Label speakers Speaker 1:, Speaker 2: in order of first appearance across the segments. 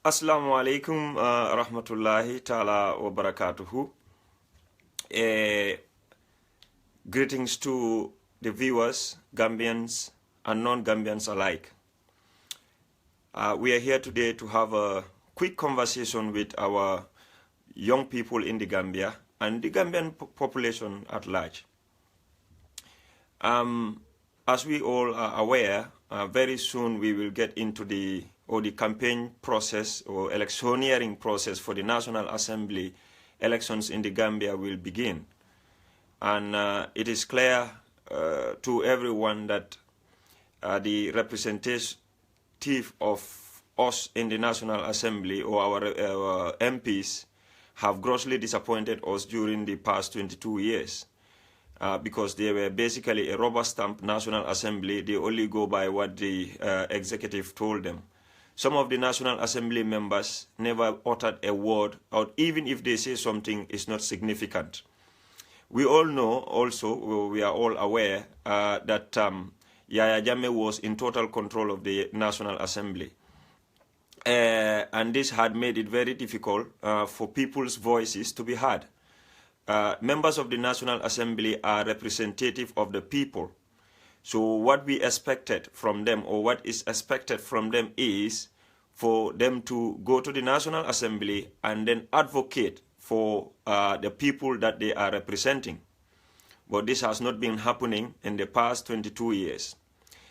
Speaker 1: Assalamu alaikum rahmatullahi ta'ala wa barakatuhu. Greetings to the viewers, Gambians and non-Gambians alike. We are here today to have a quick conversation with our young people in the Gambia and the Gambian population at large. As we all are aware, very soon we will get into the campaign process or electioneering process for the National Assembly elections in the Gambia will begin. And it is clear to everyone that the representative of us in the National Assembly or our MPs have grossly disappointed us during the past 22 years. Because they were basically a rubber stamp National Assembly. They only go by what the executive told them. Some of the National Assembly members never uttered a word, or even if they say something, it's not significant. We all know also, we are all aware that Yahya Jammeh was in total control of the National Assembly. And this had made it very difficult for people's voices to be heard. Members of the National Assembly are representative of the people. So what we expected from them, or what is expected from them, is for them to go to the National Assembly and then advocate for the people that they are representing. But this has not been happening in the past 22 years.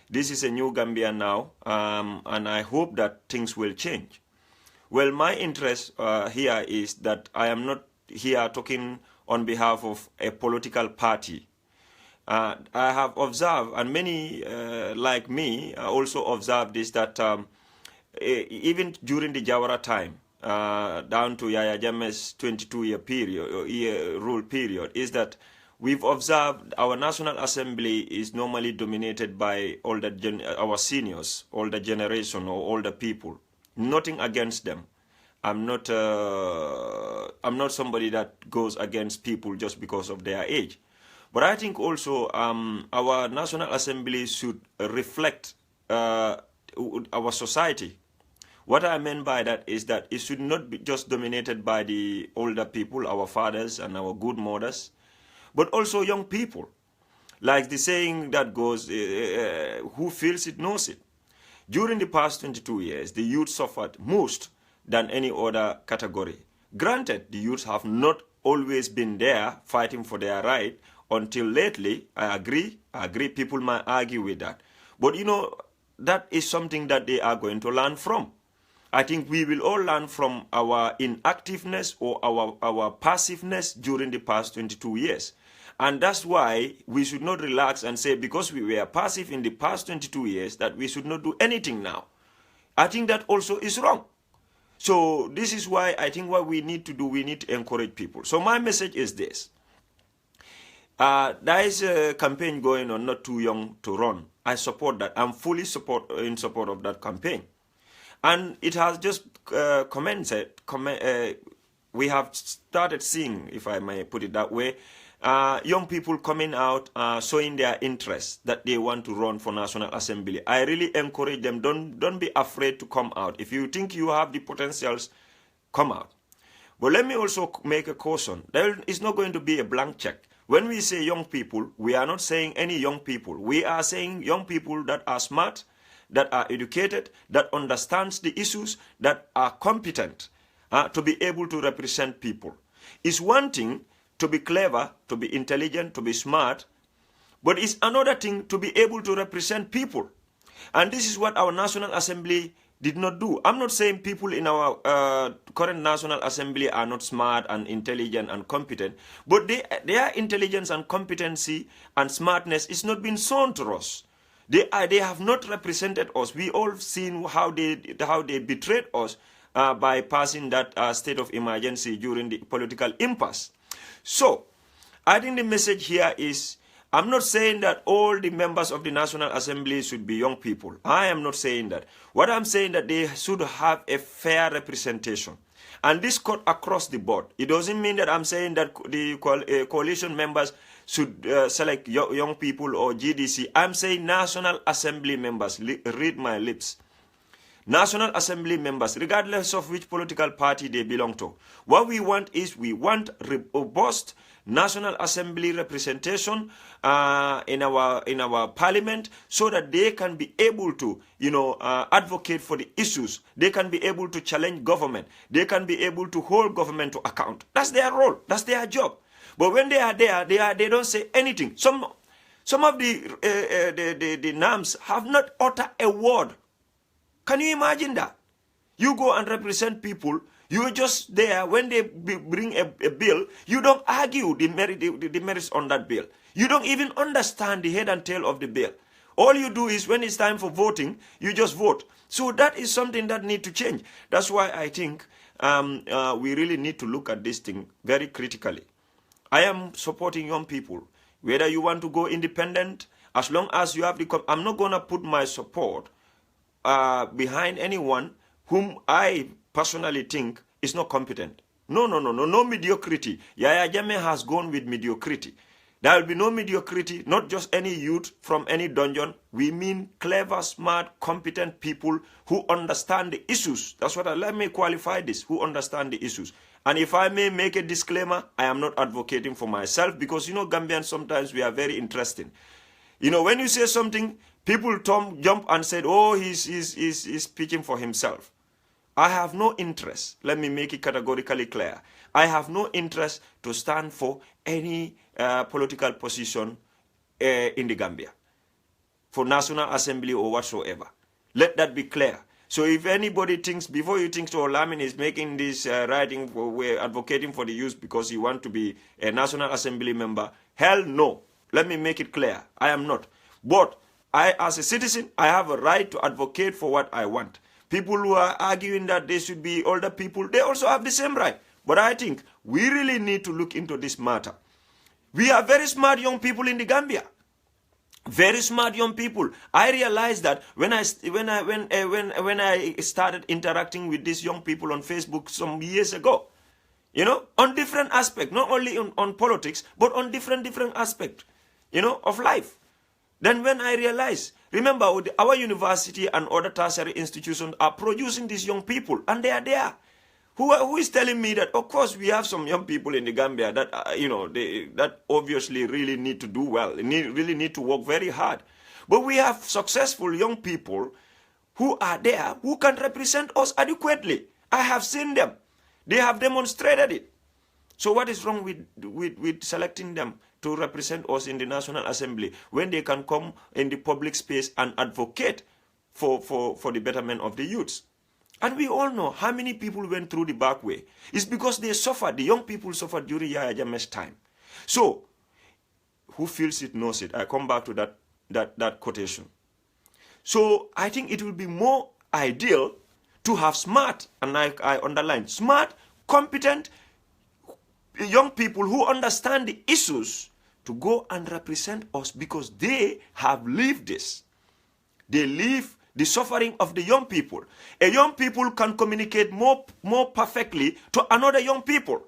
Speaker 1: This is a new Gambia now, and I hope that things will change. Well, my interest here is that I am not here talking on behalf of a political party. I have observed, and many like me also observed this, that even during the Jawara time, down to Yahya Jammeh's 22-year rule period, is that we've observed our National Assembly is normally dominated by our seniors, older generation or older people. Nothing against them. I'm not somebody that goes against people just because of their age. But I think also our National Assembly should reflect our society. What I mean by that is that it should not be just dominated by the older people, our fathers and our good mothers, but also young people. Like the saying that goes, who feels it knows it. During the past 22 years, the youth suffered most than any other category. Granted, the youths have not always been there fighting for their right until lately. I agree, people might argue with that. But you know, that is something that they are going to learn from. I think we will all learn from our inactiveness or our passiveness during the past 22 years. And that's why we should not relax and say because we were passive in the past 22 years that we should not do anything now. I think that also is wrong. So this is why I think what we need to do, we need to encourage people. So my message is this. There is a campaign going on, Not Too Young to Run. I support that. I'm fully in support of that campaign. And it has just commenced. We have started seeing, if I may put it that way, young people coming out showing their interest that they want to run for National Assembly. I really encourage them, don't be afraid to come out. If you think you have the potentials, come out. But let me also make a caution. There is not going to be a blank check. When we say young people, we are not saying any young people. We are saying young people that are smart, that are educated, that understands the issues, that are competent to be able to represent people. It's one thing to be clever, to be intelligent, to be smart, but it's another thing to be able to represent people. And this is what our National Assembly did not do. I'm not saying people in our current National Assembly are not smart and intelligent and competent, but their intelligence and competency and smartness is not being shown to us. They have not represented us. We all seen how they betrayed us by passing that state of emergency during the political impasse. So, I think the message here is, I'm not saying that all the members of the National Assembly should be young people. I am not saying that. What I'm saying that they should have a fair representation. And this cut across the board. It doesn't mean that I'm saying that the coalition members should select young people or GDC. I'm saying National Assembly members. Read my lips. National Assembly members, regardless of which political party they belong to. What we want is we want robust National Assembly representation in our parliament, so that they can be able to, advocate for the issues. They can be able to challenge government. They can be able to hold government to account. That's their role. That's their job. But when they are there, they don't say anything. Some of the NAMs have not uttered a word. Can you imagine that? You go and represent people. You're just there. When they bring a bill, you don't argue the merits on that bill. You don't even understand the head and tail of the bill. All you do is, when it's time for voting, you just vote. So that is something that needs to change. That's why I think we really need to look at this thing very critically. I am supporting young people. Whether you want to go independent, as long as you have the... I'm not going to put my support behind anyone whom I personally think is not competent. No mediocrity. Yahya Jammeh has gone with mediocrity. There will be no mediocrity, not just any youth from any dungeon. We mean clever, smart, competent people who understand the issues. That's what let me qualify this, who understand the issues. And if I may make a disclaimer, I am not advocating for myself, because, Gambians, sometimes we are very interesting. When you say something, people jump and say, oh, he's speaking for himself. I have no interest. Let me make it categorically clear. I have no interest to stand for any political position in the Gambia, for National Assembly or whatsoever. Let that be clear. So if anybody thinks, before you think, so Lamin is making this writing, we're advocating for the youth because he wants to be a National Assembly member, hell no. Let me make it clear. I am not. But I, as a citizen, I have a right to advocate for what I want. People who are arguing that they should be older people, they also have the same right. But I think we really need to look into this matter. We are very smart young people in the Gambia. Very smart young people. I realized that when I started interacting with these young people on Facebook some years ago, on different aspects, not only on politics, but on different aspects, of life. Then when I realized, remember, our university and other tertiary institutions are producing these young people, and they are there. Who is telling me that, of course, we have some young people in the Gambia that, that obviously really need to do well, really need to work very hard. But we have successful young people who are there, who can represent us adequately. I have seen them. They have demonstrated it. So what is wrong with selecting them to represent us in the National Assembly when they can come in the public space and advocate for the betterment of the youths? And we all know how many people went through the back way. It's because they suffered. The young people suffered during Yahya Jammeh's time. So, who feels it knows it. I come back to that quotation. So, I think it will be more ideal to have smart, and I underline, smart, competent young people who understand the issues to go and represent us, because they have lived this. They live the suffering of the young people. A young people can communicate more perfectly to another young people.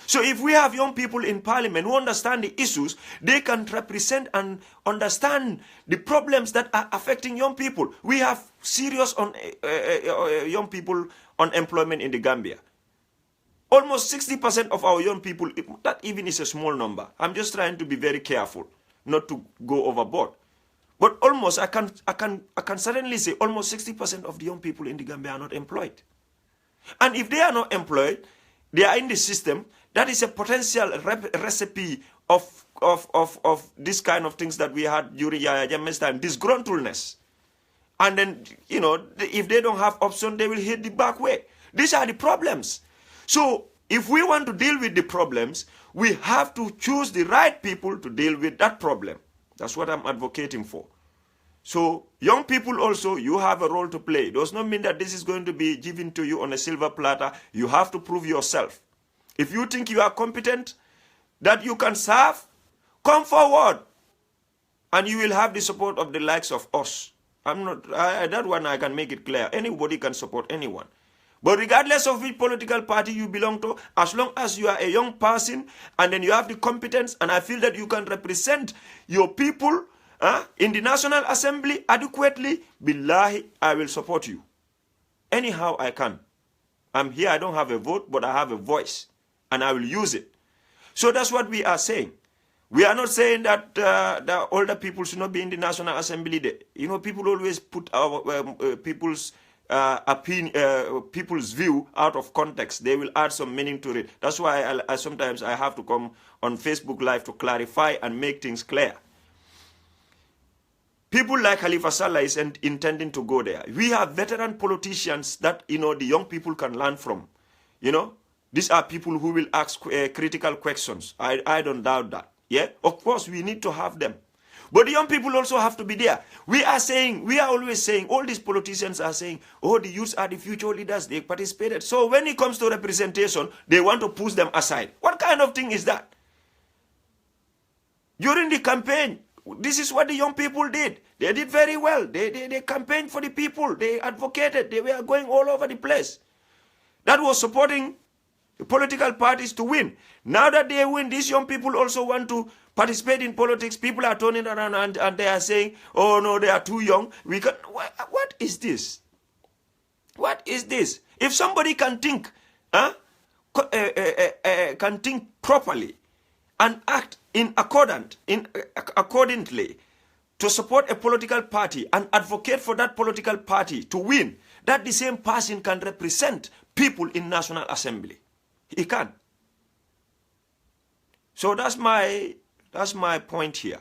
Speaker 1: So if we have young people in parliament who understand the issues, they can represent and understand the problems that are affecting young people. We have serious young people unemployment in the Gambia. Almost 60% of our young people, that even is a small number. I'm just trying to be very careful not to go overboard. But almost, I can certainly say almost 60% of the young people in the Gambia are not employed. And if they are not employed, they are in the system. That is a potential recipe of this kind of things that we had during Yahya Jammeh's time, disgruntledness. And then, if they don't have option, they will hit the back way. These are the problems. So, if we want to deal with the problems, we have to choose the right people to deal with that problem. That's what I'm advocating for. So, young people also, you have a role to play. It does not mean that this is going to be given to you on a silver platter. You have to prove yourself. If you think you are competent, that you can serve, come forward. And you will have the support of the likes of us. That one I can make it clear. Anybody can support anyone. But regardless of which political party you belong to, as long as you are a young person and then you have the competence, and I feel that you can represent your people in the National Assembly adequately, billahi, I will support you. anyhow I can. I'm here, I don't have a vote, but I have a voice, and I will use it. So that's what we are saying. We are not saying that the older people should not be in the National Assembly. People always put our people's opinion, people's view out of context. They will add some meaning to it. That's why I sometimes I have to come on Facebook Live to clarify and make things clear. People like Khalifa Saleh is intending to go there. We have veteran politicians that the young people can learn from. These are people who will ask critical questions. I don't doubt that. Yeah, of course we need to have them, but the young people also have to be there. We are always saying, all these politicians are saying, oh, the youths are the future leaders, they participated. So when it comes to representation, they want to push them aside. What kind of thing is that? During the campaign, this is what the young people did. They did very well. They campaigned for the people. They advocated. They were going all over the place. That was supporting the political parties to win. Now that they win, these young people also want to participate in politics. People are turning around and they are saying, oh no, they are too young. What is this? What is this? If somebody can think, can think properly and act accordingly to support a political party and advocate for that political party to win, that the same person can represent people in National Assembly. He can. So that's my point here.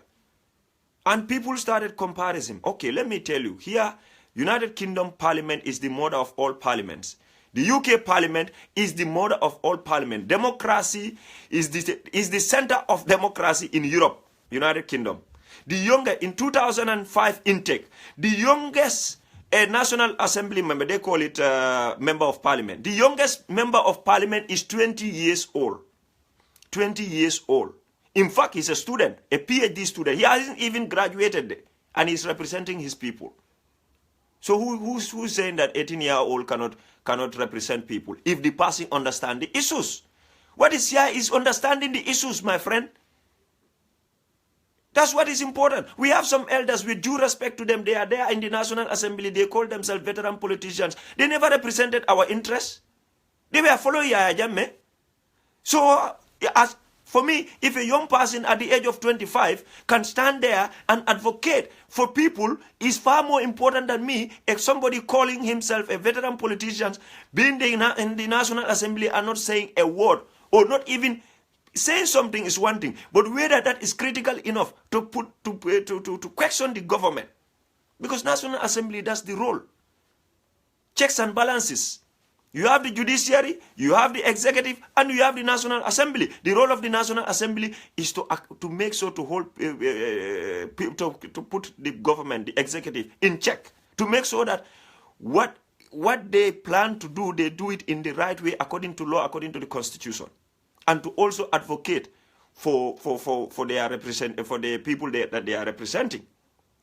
Speaker 1: And people started comparison. Okay, let me tell you. Here, United Kingdom Parliament is the mother of all parliaments. The UK Parliament is the mother of all parliament. Democracy is the center of democracy in Europe, United Kingdom. In 2005 intake, the youngest National Assembly member, they call it member of parliament. The youngest member of parliament is 20 years old. 20 years old. In fact, he's a student, a PhD student. He hasn't even graduated, and he's representing his people. So who's saying that 18-year-old cannot represent people if the person understands the issues? What is here is understanding the issues, my friend. That's what is important. We have some elders, with due respect to them. They are there in the National Assembly. They call themselves veteran politicians. They never represented our interests. They were following Yahya Jammeh. So, for me, if a young person at the age of 25 can stand there and advocate for people, is far more important than me, if somebody calling himself a veteran politician, being in the National Assembly and not saying a word, or not even saying something is one thing, but whether that is critical enough to question the government. Because National Assembly, that's the role. Checks and balances. You have the judiciary, you have the executive, and you have the National Assembly. The role of the National Assembly is to make sure to hold, to put the government, the executive, in check. To make sure that what they plan to do, they do it in the right way, according to law, according to the Constitution. And to also advocate for the people that they are representing,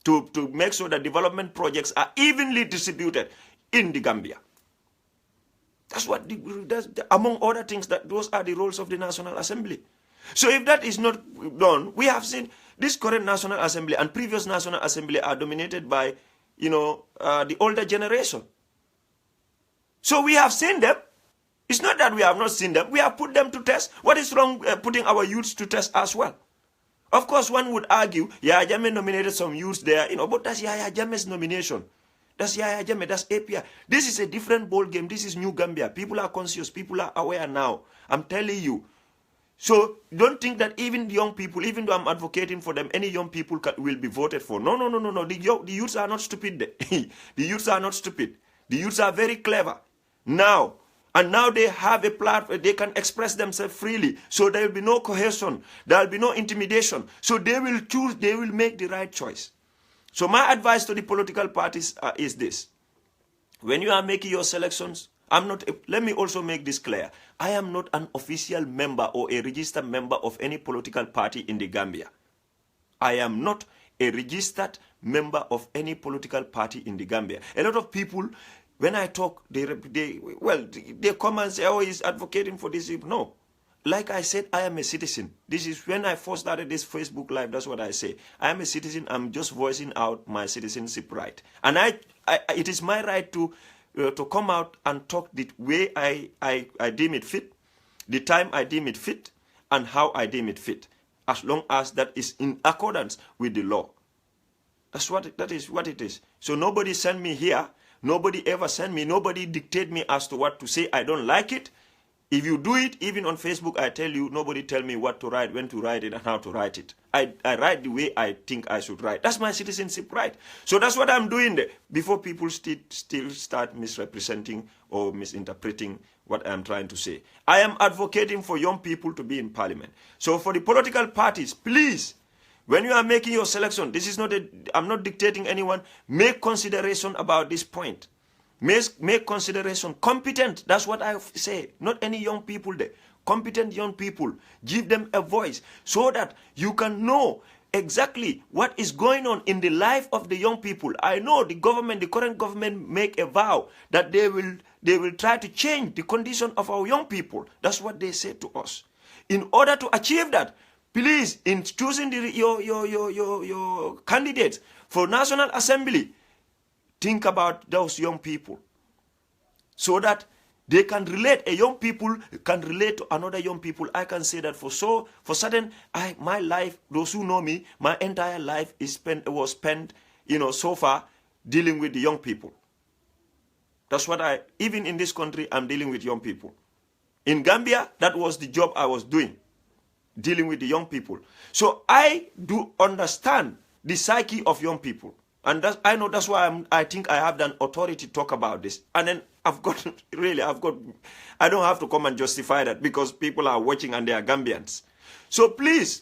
Speaker 1: to make sure that development projects are evenly distributed in the Gambia. That's what, among other things, those are the roles of the National Assembly. So if that is not done, we have seen this current National Assembly and previous National Assembly are dominated by, the older generation. So we have seen them. It's not that we have not seen them. We have put them to test. What is wrong putting our youths to test as well? Of course, one would argue, Yahya Jammeh nominated some youths there, but that's Yahya Jammeh's nomination. That's Yahya Jammeh, that's API. This is a different ball game. This is New Gambia. People are conscious. People are aware now. I'm telling you. So don't think that even young people, even though I'm advocating for them, any young people will be voted for. No. The youths are not stupid. The youths are not stupid. The youths are very clever. Now they have a platform. They can express themselves freely. So there will be no coercion. There will be no intimidation. So they will choose. They will make the right choice. So my advice to the political parties is this. When you are making your selections, let me also make this clear. I am not an official member or a registered member of any political party in the Gambia. I am not a registered member of any political party in the Gambia. A lot of people, when I talk, they come and say, oh, he's advocating for this. No. Like I said, I am a citizen. This is when I first started this Facebook Live, that's what I say. I am a citizen. I'm just voicing out my citizenship right. And it is my right to to come out and talk the way I deem it fit, the time I deem it fit, and how I deem it fit, as long as that is in accordance with the law. That is what it is. So nobody sent me here. Nobody ever sent me. Nobody dictate me as to what to say. I don't like it. If you do it, even on Facebook, I tell you, nobody tell me what to write, when to write it, and how to write it. I write the way I think I should write. That's my citizenship right. So that's what I'm doing there, before people still start misrepresenting or misinterpreting what I'm trying to say. I am advocating for young people to be in parliament. So for the political parties, please, when you are making your selection, this is not I'm not dictating anyone. Make consideration about this point. Make consideration. Competent, that's what I say. Not any young people there. Competent young people. Give them a voice so that you can know exactly what is going on in the life of the young people. I know the government, the current government, make a vow that they will try to change the condition of our young people. That's what they say to us. In order to achieve that, please, in choosing your candidates for National Assembly, think about those young people so that they can relate. A young people can relate to another young people. I can say that for certain, my life, those who know me, my entire life was spent, so far dealing with the young people. That's what even in this country, I'm dealing with young people. In Gambia, that was the job I was doing, dealing with the young people. So I do understand the psyche of young people. And I know that's why I think I have the authority to talk about this. And then I don't have to come and justify that because people are watching and they are Gambians. So please,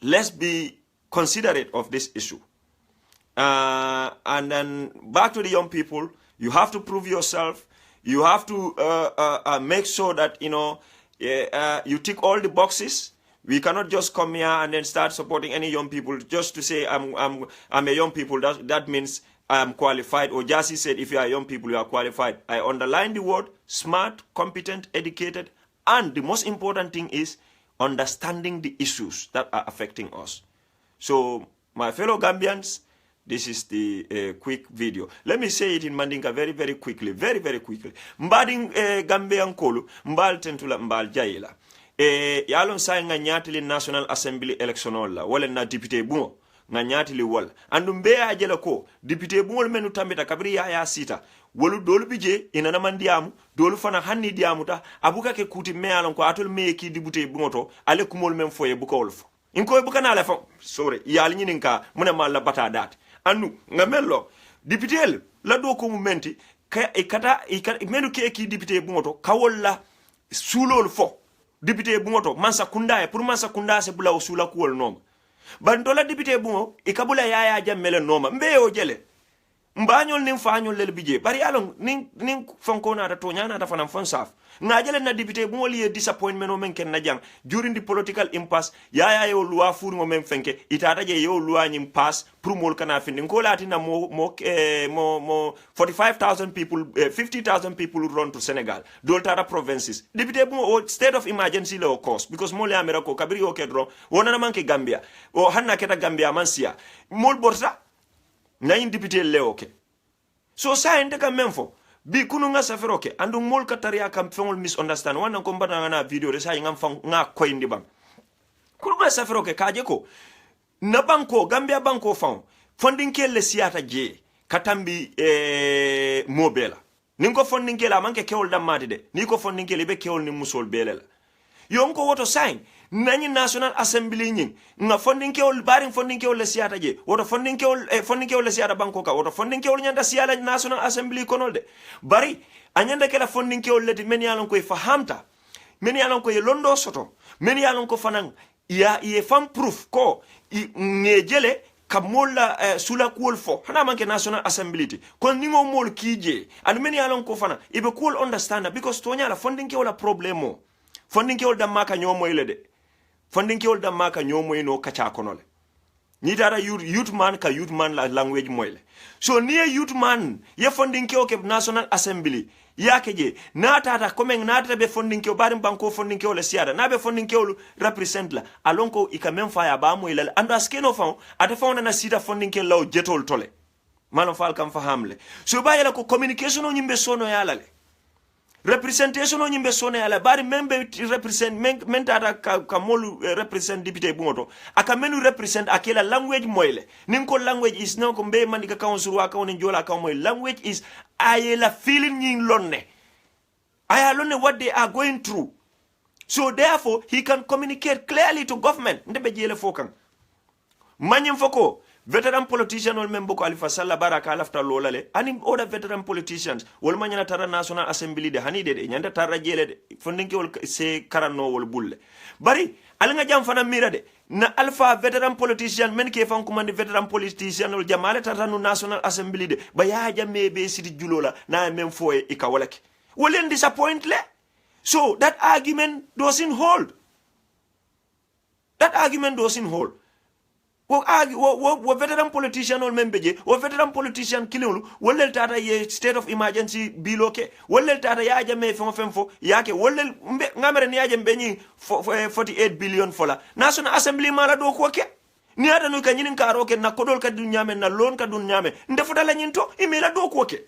Speaker 1: let's be considerate of this issue. And then back to the young people, you have to prove yourself. You have to make sure that, you tick all the boxes. We cannot just come here and then start supporting any young people just to say I'm a young people. That means I am qualified. Or Jassy said, if you are young people, you are qualified. I underline the word smart, competent, educated, and the most important thing is understanding the issues that are affecting us. So, my fellow Gambians, this is the quick video. Let me say it in Mandinka very, very quickly. Very, very quickly. Mbading Gambian kolu, mbal tentula mbal jaila. Yalon sa nga nyatili National Assembly election la wala na député bungo nga nyatili wala andu mbe ajela ko député bungo menu tambita kabri ya sita wolu dolu bije inana mandiamu dolu fana hanni diamu ta abuka ke kuti me alon ko atol me ki député bungo to ale kumol mem foye buka wolfo inko buka na la fa sore yali nyininka muna malla bata dat andu nga mello député la do ko mumenti ka menu ke ki député bungo to kawolla sulol fo député bungoto mansa kunda pour mansa kunda se bula usula kuwol noma bandola député bungo ikabula yaya jammele noma mbeyo jele mbanyol nim faanyol lel bije bari alon nin fonko na to nyana ta fanam fon saf ngajele na député bungo liye disappointment o men ken na jang during the political impasse yaya yo loi fur mo men fenke itata je yo loi nyim pass pour mol kana fin ko lati na mo 45,000 people 50,000 people run to Senegal doltara provinces député bungo state of emergency law course because mol ya merako kabiri o kedro wona na manke Gambia o hanna keta Gambia mansia mol borsa na yin député leoke so sa ende ka memfo bi kunu nga saferoke andu mol kataria kam fengol misunderstand wana ko mbana na video de sa ngam fang nga koyndi bang kunu nga saferoke kaje ko na banko Gambia banko funding kele siata je katambi mobela ninko funding kele amanke kewol damati de niko funding kele be kewol ni musol belela yonko woto sign nani National Assembly nyin nga funding kewol baring funding kewol le siata je woto funding kewol le siata banko ka woto funding kewol nyanda siala National Assembly konolde bari anyanda kala funding kewol le men yalon ko fahamta men yalon ko londo soto men yalon ko fanan ya fam proof ko ngejele kamola sula kuol fo hana manke National Assembly ti kon ningo mol kije and men yalon ko fana ibe cool understand because to nyala funding kewol problemo funding kewol da maka nyomo ile de funding kewol da maka nyomo ino kacha konole ni tara youth man ka youth man la language moyle so near youth man ye funding kewo ke National Assembly yake je na tata komeng na tata be funding kewo barim banko funding kewo le siada na be funding kewo represent la alonko ikamem fa ya ba moyle ando askeno fa ata fa na sita funding kewo law jetol tole malo fal kam fahamle so bayela ko communication o nyimbe sono yala le representation o nyimbe sono yala bari membe represent men tata ka molu represent député bungoto aka menu represent akela language moyle ninko language is no ko be mandika council wa ka woni jola ka moy language is ayela feeling nyin lonne aya lonne what they are going through. So therefore, he can communicate clearly to government. Ndebe jele fokan. Manyem foko, veteran politician ol membo ko Alifa Sallah Baraka alafta lolale. Ani other veteran politicians, wol manyana tara National Assembly de hani de nyanda tara jele de. Fondinke ol se karano wol bulle. Bari, alinga jam fana mira de. Na alpha veteran politician men ke fan kumandi veteran politician ol jamale tara no National Assembly de. Baya jamme be siti julola na mem foye ikawalake. Wolen disappoint le. So that argument doesn't hold. That argument doesn't hold. Wo veteran politician or membeje, wo veteran politician kilolu, wolel tata ye state of emergency biloke, wolel tata ya jame femfo yake, wolel ngamere ni aje mbenyi 48 billion fola. National Assembly mala do ko ke. Ni ada no kanyinin karoke na kodol ka dunyame na loan ka dunyame. Ndefuta la nyinto imela do ko ke.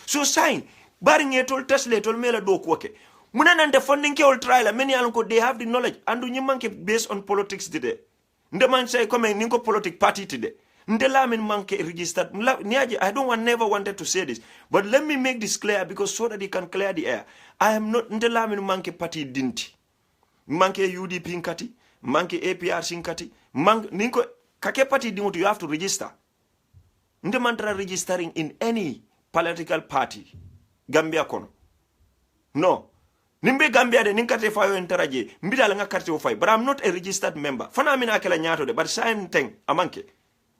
Speaker 1: So sign bari ngetol tesle tol mela do ko ke. Munana the funding ke all trial many alonko they have the knowledge and you manke based on politics today. Nde man say come ninko politic party today. Nde lamin manke registered. I don't never wanted to say this, but let me make this clear because so that he can clear the air. I am not nde lamin manke party dinti. Manke UDP nkati, manke APRC nkati, ninko kake party dingo you have to register. Nde mantra registering in any political party. Gambia kono. No. Nimbe Gambia de ninkate fayo enteraje mbida la ngakarte o fay but I'm not a registered member fana mina akela nyato de but same thing amanke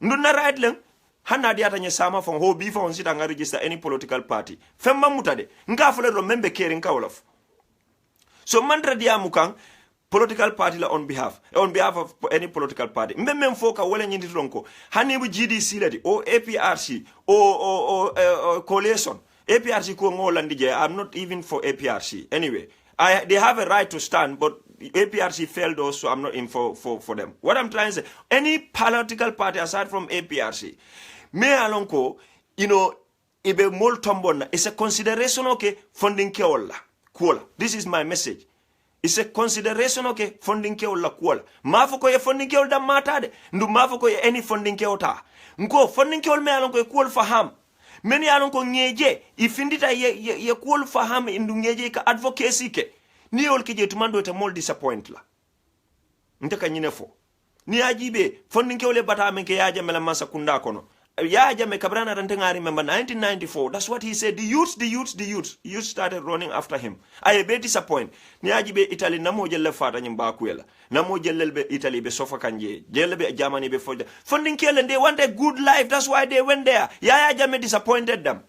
Speaker 1: nduna right len hanna diata nye sama fon ho bi fon sita nga register any political party femma mutade nga fole ro membe kering kawlof so mandra diamu kan political party la on behalf of any political party mbem foka wala nyindi ronko hani bu GDC ladi o APRC o coalition APRC ko ngolandi je I'm not even for APRC anyway they have a right to stand but APRC failed also I'm not in for them. What I'm trying to say any political party aside from APRC me alonko ibe mol tombona it's a consideration okay funding ke olla kuola this is my message. It's a consideration okay funding ke olla kuola mafo ko e funding ke olla matade ndu mafo ko e any funding ke ota nko funding ke ol me alonko e kuol faham many alon ko ngeje ifindita ye kuol faham indu ngeje ka advocacy ke ni ol ke je tumando te mol disappoint la ntaka nyine fo ni ajibe fondin ke ole bata men ke yaja mela masa kunda kono yaja me kabrana rante ngari member 1994 that's what he said the youth started running after him I be disappoint ni ajibe Italy namo jelle fata nyimba kuela namo jelle be Italy be sofa kanje jelle be Germany be foja funding ke they want a good life that's why they went there yaja me disappointed them.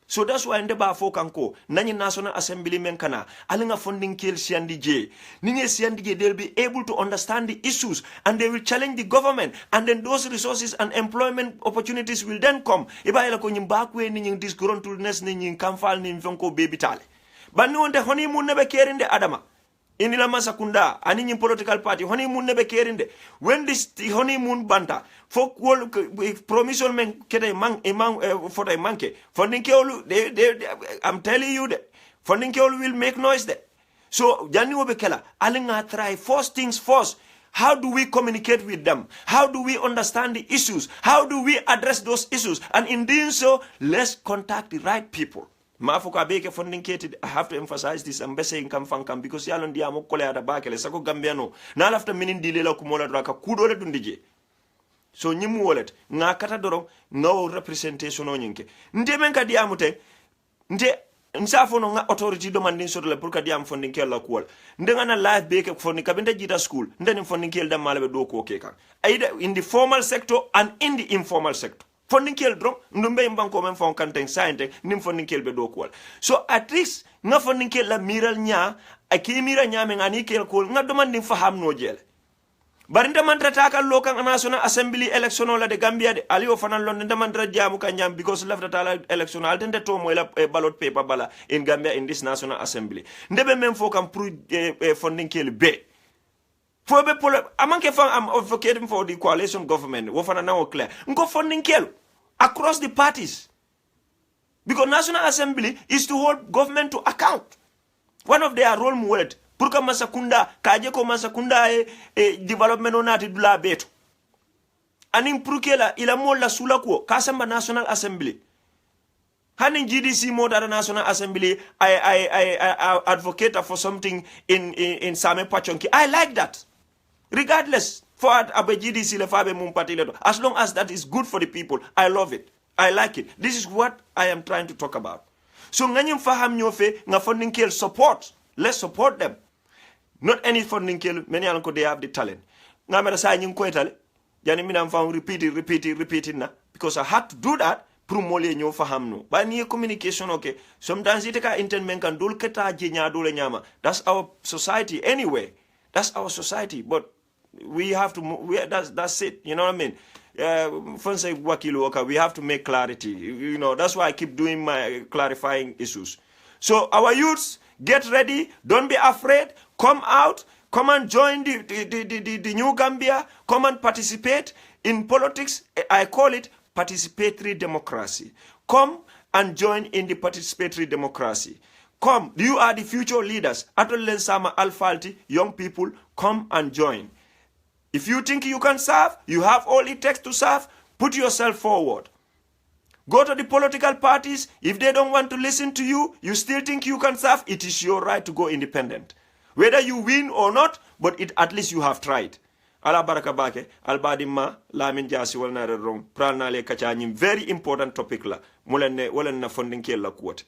Speaker 1: So that's why ndeba fokanko nani National Assembly men kana alinga funding kill CNDJ. Ninge CNDJ they'll be able to understand the issues and they will challenge the government and then those resources and employment opportunities will then come. Iba ila ko nyimbakwe ni nying disgruntledness ni nying kamfal ni mfonko baby tale. Bani wonte honeymoon nebe kerinde adama. Inila masakunda ani nying political party honeymoon nebe kerinde. When this honeymoon banta folk wol promission men kede for the manke funding keolu I'm telling you that funding keolu will make noise there. So jani obekela alinga try first things first. How do we communicate with them? How do we understand the issues? How do we address those issues? And in doing so, let's contact the right people. Mafuka beke funding kete, I have to emphasize this. I'm saying kam because yalon dia mo kole ada bakele sako Gambiano. Na after minin dilela kumola draka kudole dundije. So nyimu wallet nga kata doro no representation o nyinke nde men ka diamute nde nsafo no nga authority do mandin so la pour ka diam funding kel la kuwal nde nga na life be ke funding ka benda jita school nde ni funding kel da malabe do ko ke kan either in the formal sector and in the informal sector funding kel drum ndumbe mbanko men fon kanten sainte nim funding kel be do kuwal so at least nga funding kel la miral nya aki mira nya men ani kel ko nga do mandin faham no jele barinda mantra taka local National Assembly election la de Gambia de aliyo fanan lon nda mantra jamu kanyam because left tala election altende to moy ballot paper bala in Gambia in this National Assembly ndebe men fo kam pour funding kel be fo be amanke fa am advocating for the coalition government wo fana na o clear ngo funding kel across the parties. Because National Assembly is to hold government to account. One of their role models, Purka Masakunda, Kajeko Masakunda development onati dula beto. Aning Purkela ila mola sulakwo, Kasamba National Assembly. Haning GDC more than National Assembly, I advocate for something in Same Pachonki. I like that. Regardless, for Abe GDC lefabe mumpati, as long as that is good for the people, I love it. I like it. This is what I am trying to talk about. So nganyim faham nyofe nga funding kill support. Let's support them. Not any funding kill. Many anko they have the talent. Nga mera sa nyim kwetale. Yani mina mfaham repeat na. Because I had to do that. Promole nyo faham no. But niye communication okay. Sometimes it ka internment kan dul keta jinya dule nyama. That's our society anyway. That's our society. But we have to. That's it. You know what I mean? We have to make clarity. You know, that's why I keep doing my clarifying issues. So our youths, get ready. Don't be afraid. Come out. Come and join the new Gambia. Come and participate in politics. I call it participatory democracy. Come and join in the participatory democracy. Come. You are the future leaders. Atolen Sama Alfalti, young people, come and join. If you think you can serve, you have all it takes to serve, put yourself forward. Go to the political parties. If they don't want to listen to you, you still think you can serve, it is your right to go independent. Whether you win or not, but at least you have tried. Ala baraka bake, albadima, lamin jasi walna rong, pral na le kacha very important topic la, mulen na funding ke la kuwate.